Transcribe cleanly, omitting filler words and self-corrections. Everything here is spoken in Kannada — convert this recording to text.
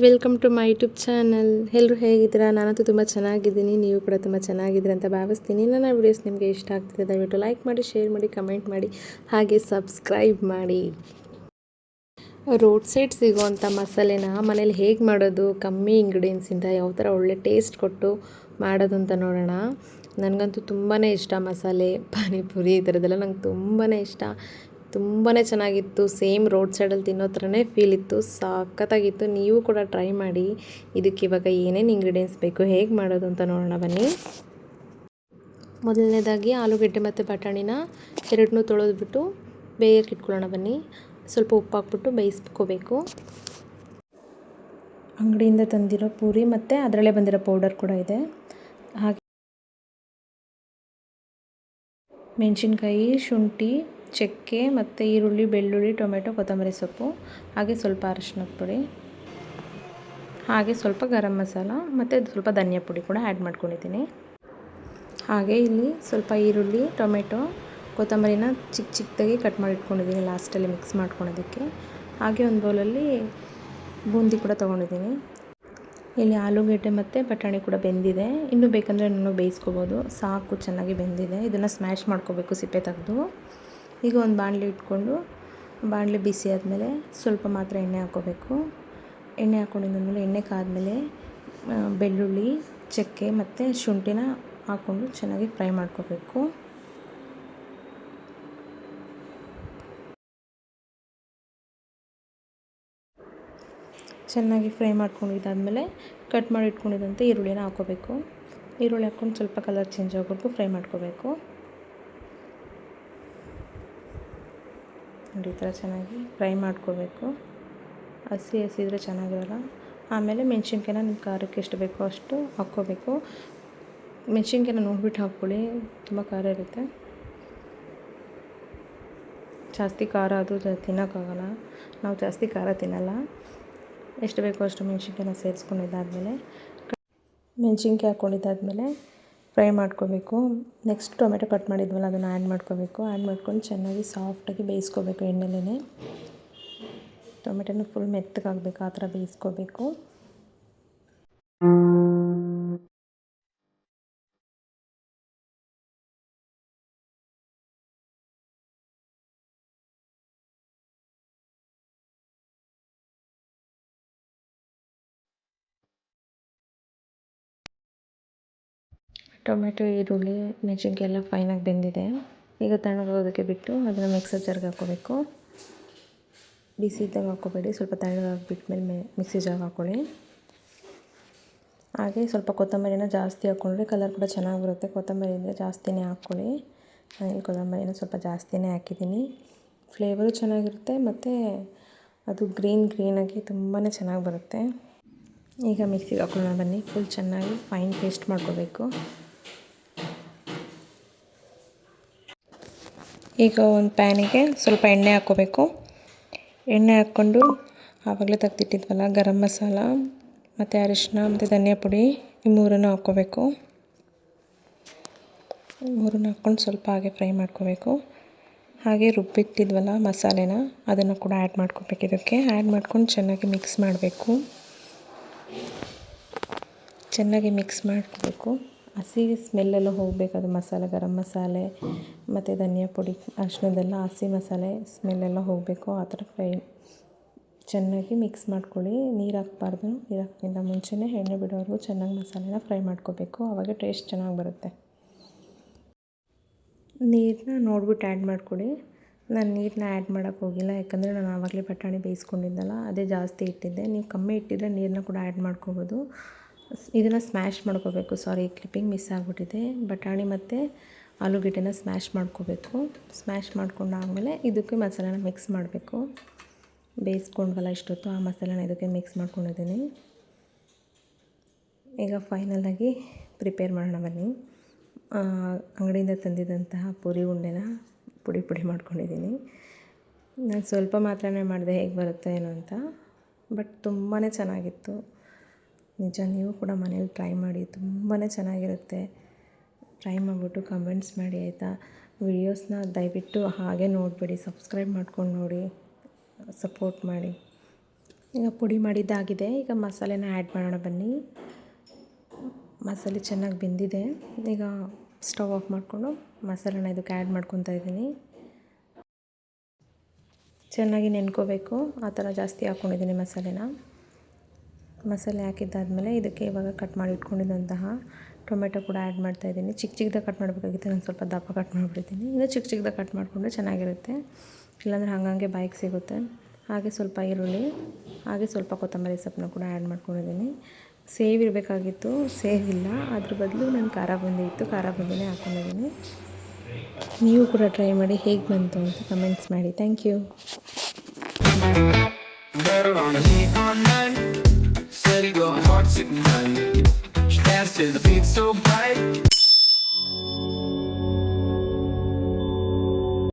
Welcome to my YouTube channel. ಎಲ್ಲರೂ ಹೇಗಿದ್ದೀರಾ? ನಾನಂತೂ ತುಂಬ ಚೆನ್ನಾಗಿದ್ದೀನಿ, ನೀವು ಕೂಡ ತುಂಬ ಚೆನ್ನಾಗಿದ್ದೀರ ಅಂತ ಭಾವಿಸ್ತೀನಿ. ನನ್ನ ವಿಡಿಯೋಸ್ ನಿಮಗೆ ಇಷ್ಟ ಆಗ್ತಿದೆ ದಯವಿಟ್ಟು ಲೈಕ್ ಮಾಡಿ, ಶೇರ್ ಮಾಡಿ, ಕಮೆಂಟ್ ಮಾಡಿ, ಹಾಗೆ ಸಬ್ಸ್ಕ್ರೈಬ್ ಮಾಡಿ. ರೋಡ್ ಸೈಡ್ ಸಿಗೋವಂಥ ಮಸಾಲೆನ ಮನೇಲಿ ಹೇಗೆ ಮಾಡೋದು, ಕಮ್ಮಿ ಇಂಗ್ರೀಡಿಯೆಂಟ್ಸಿಂದ ಯಾವ ಥರ ಒಳ್ಳೆ ಟೇಸ್ಟ್ ಕೊಟ್ಟು ಮಾಡೋದು ಅಂತ ನೋಡೋಣ. ನನಗಂತೂ ತುಂಬಾ ಇಷ್ಟ ಮಸಾಲೆ, ಪಾನಿಪುರಿ ಈ ಥರದ್ದೆಲ್ಲ ನಂಗೆ ತುಂಬಾ ಇಷ್ಟ. ತುಂಬಾ ಚೆನ್ನಾಗಿತ್ತು. ಸೇಮ್ ರೋಡ್ ಸೈಡಲ್ಲಿ ತಿನ್ನೋ ಥರನೇ ಫೀಲ್ ಇತ್ತು. ಸಖತ್ತಾಗಿತ್ತು. ನೀವು ಕೂಡ ಟ್ರೈ ಮಾಡಿ. ಇದಕ್ಕೆ ಇವಾಗ ಏನೇನು ಇಂಗ್ರೀಡಿಯೆಂಟ್ಸ್ ಬೇಕು, ಹೇಗೆ ಮಾಡೋದು ಅಂತ ನೋಡೋಣ ಬನ್ನಿ. ಮೊದಲನೇದಾಗಿ ಆಲೂಗೆಡ್ಡೆ ಮತ್ತು ಬಟಾಣಿನ ಎರಡನ್ನೂ ತೊಳೆದ್ಬಿಟ್ಟು ಬೇಯಕ್ಕೆ ಇಟ್ಕೊಳ್ಳೋಣ ಬನ್ನಿ. ಸ್ವಲ್ಪ ಉಪ್ಪು ಹಾಕ್ಬಿಟ್ಟು ಬೇಯಿಸ್ಕೋಬೇಕು. ಅಂಗಡಿಯಿಂದ ತಂದಿರೋ ಪೂರಿ ಮತ್ತು ಅದರಲ್ಲೇ ಬಂದಿರೋ ಪೌಡರ್ ಕೂಡ ಇದೆ. ಹಾಗೆ ಮೆಣಸಿನ್ಕಾಯಿ, ಶುಂಠಿ, ಚಕ್ಕೆ ಮತ್ತು ಈರುಳ್ಳಿ, ಬೆಳ್ಳುಳ್ಳಿ, ಟೊಮೆಟೊ, ಕೊತ್ತಂಬರಿ ಸೊಪ್ಪು, ಹಾಗೆ ಸ್ವಲ್ಪ ಅರಿಶಿನದ ಪುಡಿ, ಹಾಗೆ ಸ್ವಲ್ಪ ಗರಂ ಮಸಾಲ ಮತ್ತು ಸ್ವಲ್ಪ ಧನಿಯಾ ಪುಡಿ ಕೂಡ ಆ್ಯಡ್ ಮಾಡ್ಕೊಂಡಿದ್ದೀನಿ. ಹಾಗೆ ಇಲ್ಲಿ ಸ್ವಲ್ಪ ಈರುಳ್ಳಿ, ಟೊಮೆಟೊ, ಕೊತ್ತಂಬರಿನ ಚಿಕ್ಕದಾಗಿ ಕಟ್ ಮಾಡಿ ಇಟ್ಕೊಂಡಿದ್ದೀನಿ ಲಾಸ್ಟಲ್ಲಿ ಮಿಕ್ಸ್ ಮಾಡ್ಕೊಳೋದಕ್ಕೆ. ಹಾಗೆ ಒಂದು ಬೌಲಲ್ಲಿ ಬೂಂದಿ ಕೂಡ ತೊಗೊಂಡಿದ್ದೀನಿ. ಇಲ್ಲಿ ಆಲೂಗೆಡ್ಡೆ ಮತ್ತು ಬಟಾಣಿ ಕೂಡ ಬೆಂದಿದೆ. ಇನ್ನೂ ಬೇಕಂದರೆ ನಾನು ಬೇಯಿಸ್ಕೋಬೋದು. ಸಾಕು, ಚೆನ್ನಾಗಿ ಬೆಂದಿದೆ. ಇದನ್ನು ಸ್ಮ್ಯಾಶ್ ಮಾಡ್ಕೋಬೇಕು ಸಿಪ್ಪೆ ತೆಗೆದು. ಈಗ ಒಂದು ಬಾಣಲಿ ಇಟ್ಕೊಂಡು ಬಾಣಲಿ ಬಿಸಿ ಆದಮೇಲೆ ಸ್ವಲ್ಪ ಮಾತ್ರ ಎಣ್ಣೆ ಹಾಕ್ಕೋಬೇಕು. ಎಣ್ಣೆ ಹಾಕ್ಕೊಂಡಿದ್ದಾದ್ಮೇಲೆ ಎಣ್ಣೆ ಕಾದ್ಮೇಲೆ ಬೆಳ್ಳುಳ್ಳಿ, ಚಕ್ಕೆ ಮತ್ತು ಶುಂಠಿನ ಹಾಕ್ಕೊಂಡು ಚೆನ್ನಾಗಿ ಫ್ರೈ ಮಾಡ್ಕೋಬೇಕು. ಚೆನ್ನಾಗಿ ಫ್ರೈ ಮಾಡ್ಕೊಂಡಿದ್ದಾದಮೇಲೆ ಕಟ್ ಮಾಡಿ ಇಟ್ಕೊಂಡಿದ್ದಂತೆ ಈರುಳ್ಳಿನ ಹಾಕ್ಕೋಬೇಕು. ಈರುಳ್ಳಿ ಹಾಕ್ಕೊಂಡು ಸ್ವಲ್ಪ ಕಲರ್ ಚೇಂಜ್ ಆಗೋವರೆಗೂ ಫ್ರೈ ಮಾಡ್ಕೋಬೇಕು. ನೋಡಿ, ಈ ಥರ ಚೆನ್ನಾಗಿ ಫ್ರೈ ಮಾಡ್ಕೋಬೇಕು. ಹಸಿ ಇದ್ದರೆ ಚೆನ್ನಾಗಿರಲ್ಲ. ಆಮೇಲೆ ಮೆಣಸಿನ್ಕಾಯಿನ ನಿಮ್ಮ ಖಾರಕ್ಕೆ ಎಷ್ಟು ಬೇಕೋ ಅಷ್ಟು ಹಾಕ್ಕೋಬೇಕು. ಮೆಣಸಿನ್ಕಾಯಿನ ನೋಡ್ಬಿಟ್ಟು ಹಾಕ್ಕೊಳ್ಳಿ, ತುಂಬ ಖಾರ ಇರುತ್ತೆ. ಜಾಸ್ತಿ ಖಾರ ಅದು ತಿನ್ನೋಕ್ಕಾಗಲ್ಲ, ನಾವು ಜಾಸ್ತಿ ಖಾರ ತಿನ್ನಲ್ಲ. ಎಷ್ಟು ಬೇಕೋ ಅಷ್ಟು ಮೆಣಸಿನ್ಕಾಯಿನ ಸೇರಿಸ್ಕೊಂಡಿದ್ದಾದಮೇಲೆ ಮೆಣಸಿನ್ಕಾಯಿ ಹಾಕ್ಕೊಂಡಿದ್ದಾದಮೇಲೆ ಫ್ರೈ ಮಾಡ್ಕೋಬೇಕು. ನೆಕ್ಸ್ಟ್ ಟೊಮೆಟೊ ಕಟ್ ಮಾಡಿದ್ವಲ್ಲ ಅದನ್ನು ಆ್ಯಡ್ ಮಾಡ್ಕೋಬೇಕು. ಆ್ಯಡ್ ಮಾಡ್ಕೊಂಡು ಚೆನ್ನಾಗಿ ಸಾಫ್ಟಾಗಿ ಬೇಯಿಸ್ಕೋಬೇಕು ಎಣ್ಣೆಲೇ. ಟೊಮೆಟೊನ ಫುಲ್ ಮೆತ್ತಗಾಗಬೇಕು, ಆ ಥರ ಬೇಯಿಸ್ಕೋಬೇಕು. ಟೊಮೆಟೊ, ಈರುಳ್ಳಿ, ಮೆಣಸಿನ್ಕಾಯಿ ಎಲ್ಲ ಫೈನಾಗಿ ಬೆಂದಿದೆ. ಈಗ ತಣ್ಣಗಾಗೋದಕ್ಕೆ ಬಿಟ್ಟು ಅದನ್ನು ಮಿಕ್ಸರ್ ಜಾರ್ಗೆ ಹಾಕ್ಕೋಬೇಕು. ಬಿಸಿ ಇದ್ದಾಗ ಹಾಕ್ಕೋಬೇಡಿ, ಸ್ವಲ್ಪ ತಣ್ಣಗಾಗಿಬಿಟ್ಮೇಲೆ ಮಿಕ್ಸಿ ಜಾರ್ಗೆ ಹಾಕ್ಕೊಳ್ಳಿ. ಹಾಗೆ ಸ್ವಲ್ಪ ಕೊತ್ತಂಬರಿನ ಜಾಸ್ತಿ ಹಾಕ್ಕೊಂಡ್ರೆ ಕಲರ್ ಕೂಡ ಚೆನ್ನಾಗಿ ಬರುತ್ತೆ. ಕೊತ್ತಂಬರಿ ಇದ್ದರೆ ಜಾಸ್ತಿನೇ ಹಾಕ್ಕೊಳ್ಳಿ. ನಾನು ಕೊತ್ತಂಬರಿನ ಸ್ವಲ್ಪ ಜಾಸ್ತಿನೇ ಹಾಕಿದ್ದೀನಿ. ಫ್ಲೇವರು ಚೆನ್ನಾಗಿರುತ್ತೆ ಮತ್ತು ಅದು ಗ್ರೀನಾಗಿ ತುಂಬಾ ಚೆನ್ನಾಗಿ ಬರುತ್ತೆ. ಈಗ ಮಿಕ್ಸಿಗೆ ಹಾಕ್ಕೊಳ್ಳೋಣ ಬನ್ನಿ. ಫುಲ್ ಚೆನ್ನಾಗಿ ಫೈನ್ ಪೇಸ್ಟ್ ಮಾಡ್ಕೋಬೇಕು. ಈಗ ಒಂದು ಪ್ಯಾನಿಗೆ ಸ್ವಲ್ಪ ಎಣ್ಣೆ ಹಾಕ್ಕೋಬೇಕು. ಎಣ್ಣೆ ಹಾಕ್ಕೊಂಡು ಆವಾಗಲೇ ತೆಗೆದಿಟ್ಟಿದ್ವಲ್ಲ ಗರಂ ಮಸಾಲ ಮತ್ತು ಅರಿಶಿನ ಮತ್ತು ಧನಿಯಾ ಪುಡಿ, ಈ ಮೂರನ್ನು ಹಾಕ್ಕೋಬೇಕು. ಮೂರನ್ನು ಹಾಕ್ಕೊಂಡು ಸ್ವಲ್ಪ ಹಾಗೆ ಫ್ರೈ ಮಾಡ್ಕೋಬೇಕು. ಹಾಗೆ ರುಬ್ಬಿಟ್ಟಿದ್ವಲ್ಲ ಮಸಾಲೆನ ಅದನ್ನು ಕೂಡ ಆ್ಯಡ್ ಮಾಡ್ಕೋಬೇಕು. ಇದಕ್ಕೆ ಆ್ಯಡ್ ಮಾಡ್ಕೊಂಡು ಚೆನ್ನಾಗಿ ಮಿಕ್ಸ್ ಮಾಡಬೇಕು. ಚೆನ್ನಾಗಿ ಮಿಕ್ಸ್ ಮಾಡ್ಕೋಬೇಕು. ಹಸಿ ಸ್ಮೆಲ್ಲೆಲ್ಲ ಹೋಗಬೇಕು. ಅದು ಮಸಾಲೆ, ಗರಂ ಮಸಾಲೆ ಮತ್ತು ಧನಿಯಾ ಪುಡಿ, ಅರಿಶಿನದೆಲ್ಲ ಹಸಿ ಮಸಾಲೆ ಸ್ಮೆಲ್ಲೆಲ್ಲ ಹೋಗಬೇಕು. ಆ ಥರ ಚೆನ್ನಾಗಿ ಮಿಕ್ಸ್ ಮಾಡ್ಕೊಳ್ಳಿ. ನೀರು ಹಾಕಬಾರ್ದು. ನೀರು ಹಾಕೋಕ್ಕಿಂತ ಮುಂಚೆನೇ ಎಣ್ಣೆ ಬಿಡೋವರೆಗೂ ಚೆನ್ನಾಗಿ ಮಸಾಲೆನ ಫ್ರೈ ಮಾಡ್ಕೋಬೇಕು. ಆವಾಗ ಟೇಸ್ಟ್ ಚೆನ್ನಾಗಿ ಬರುತ್ತೆ. ನೀರನ್ನ ನೋಡ್ಬಿಟ್ಟು ಆ್ಯಡ್ ಮಾಡ್ಕೊಳ್ಳಿ. ನಾನು ನೀರನ್ನ ಆ್ಯಡ್ ಮಾಡೋಕ್ಕೆ ಹೋಗಿಲ್ಲ, ಯಾಕಂದರೆ ನಾನು ಆವಾಗಲೇ ಬಟಾಣಿ ಬೇಯಿಸ್ಕೊಂಡಿದ್ದಲ್ಲ, ಅದೇ ಜಾಸ್ತಿ ಇಟ್ಟಿದ್ದೆ. ನೀವು ಕಮ್ಮಿ ಇಟ್ಟಿದ್ರೆ ನೀರನ್ನ ಕೂಡ ಆ್ಯಡ್ ಮಾಡ್ಕೋಬೋದು. ಇದನ್ನು ಸ್ಮ್ಯಾಶ್ ಮಾಡ್ಕೋಬೇಕು. ಕ್ಲಿಪ್ಪಿಂಗ್ ಮಿಸ್ ಆಗಿಬಿಟ್ಟಿದೆ. ಬಟಾಣಿ ಮತ್ತು ಆಲೂಗೆಡ್ಡೆನ ಸ್ಮ್ಯಾಶ್ ಮಾಡ್ಕೋಬೇಕು. ಸ್ಮ್ಯಾಶ್ ಮಾಡ್ಕೊಂಡಾದಮೇಲೆ ಇದಕ್ಕೆ ಮಸಾಲೆನ ಮಿಕ್ಸ್ ಮಾಡಬೇಕು. ಬೇಯಿಸ್ಕೊಂಡ್ವಲ್ಲ ಇಷ್ಟೊತ್ತು, ಆ ಮಸಾಲೆನ ಇದಕ್ಕೆ ಮಿಕ್ಸ್ ಮಾಡ್ಕೊಂಡಿದ್ದೀನಿ. ಈಗ ಫೈನಲಾಗಿ ಪ್ರಿಪೇರ್ ಮಾಡೋಣ ಬನ್ನಿ. ಅಂಗಡಿಯಿಂದ ತಂದಿದ್ದಂತಹ ಪೂರಿ ಉಂಡೆನ ಪುಡಿ ಮಾಡ್ಕೊಂಡಿದ್ದೀನಿ. ನಾನು ಸ್ವಲ್ಪ ಮಾತ್ರನೇ ಮಾಡಿದೆ, ಹೇಗೆ ಬರುತ್ತೆ ಏನೋ ಅಂತ. ಬಟ್ ತುಂಬಾ ಚೆನ್ನಾಗಿತ್ತು. ನಿಜ, ನೀವು ಕೂಡ ಮನೇಲಿ ಟ್ರೈ ಮಾಡಿ, ತುಂಬಾ ಚೆನ್ನಾಗಿರುತ್ತೆ. ಟ್ರೈ ಮಾಡಿಬಿಟ್ಟು ಕಮೆಂಟ್ಸ್ ಮಾಡಿ ಆಯಿತಾ. ವಿಡಿಯೋಸ್ನ ದಯವಿಟ್ಟು ಹಾಗೆ ನೋಡಬೇಡಿ, ಸಬ್ಸ್ಕ್ರೈಬ್ ಮಾಡ್ಕೊಂಡು ನೋಡಿ, ಸಪೋರ್ಟ್ ಮಾಡಿ. ಈಗ ಪುಡಿ ಮಾಡಿದ್ದಾಗಿದೆ. ಈಗ ಮಸಾಲೆನ ಆ್ಯಡ್ ಮಾಡೋಣ ಬನ್ನಿ. ಮಸಾಲೆ ಚೆನ್ನಾಗಿ ಬೆಂದಿದೆ. ಈಗ ಸ್ಟವ್ ಆಫ್ ಮಾಡಿಕೊಂಡು ಮಸಾಲೆನ ಇದಕ್ಕೆ ಆ್ಯಡ್ ಮಾಡ್ಕೊತಾ ಇದ್ದೀನಿ. ಚೆನ್ನಾಗಿ ನೆನ್ಕೋಬೇಕು, ಆ ಥರ ಜಾಸ್ತಿ ಹಾಕ್ಕೊಂಡಿದ್ದೀನಿ ಮಸಾಲೆನ. ಮಸಾಲೆ ಹಾಕಿದ್ದಾದಮೇಲೆ ಇದಕ್ಕೆ ಇವಾಗ ಕಟ್ ಮಾಡಿ ಇಟ್ಕೊಂಡಿದ್ದಂತಹ ಟೊಮೆಟೊ ಕೂಡ ಆ್ಯಡ್ ಮಾಡ್ತಾಯಿದ್ದೀನಿ. ಚಿಕ್ಕ ಚಿಕ್ಕದಾಗಿ ಕಟ್ ಮಾಡಬೇಕಾಗಿತ್ತು, ನಾನು ಸ್ವಲ್ಪ ದಪ್ಪ ಕಟ್ ಮಾಡಿಬಿಡ್ತೀನಿ. ಇನ್ನೂ ಚಿಕ್ಕ ಚಿಕ್ಕದಾಗಿ ಕಟ್ ಮಾಡಿಕೊಂಡ್ರೆ ಚೆನ್ನಾಗಿರುತ್ತೆ, ಇಲ್ಲಾಂದರೆ ಹಾಗಂಗೆ ಬಾಯಿಗೆ ಸಿಗುತ್ತೆ. ಹಾಗೆ ಸ್ವಲ್ಪ ಈರುಳ್ಳಿ, ಹಾಗೆ ಸ್ವಲ್ಪ ಕೊತ್ತಂಬರಿ ಸೊಪ್ಪನ್ನ ಕೂಡ ಆ್ಯಡ್ ಮಾಡ್ಕೊಂಡಿದ್ದೀನಿ. ಸೇವ್ ಇರಬೇಕಾಗಿತ್ತು, ಸೇವ್ ಇಲ್ಲ, ಅದ್ರ ಬದಲು ನಾನು ಖಾರ ಬುಂದಿ ಇತ್ತು, ಖಾರ ಬುಂದಿನೇ ಹಾಕ್ಕೊಂಡಿದ್ದೀನಿ. ನೀವು ಕೂಡ ಟ್ರೈ ಮಾಡಿ, ಹೇಗೆ ಬಂತು ಅಂತ ಕಮೆಂಟ್ಸ್ ಮಾಡಿ. Thank you. Hearts ignite. She danced to the beat so bright.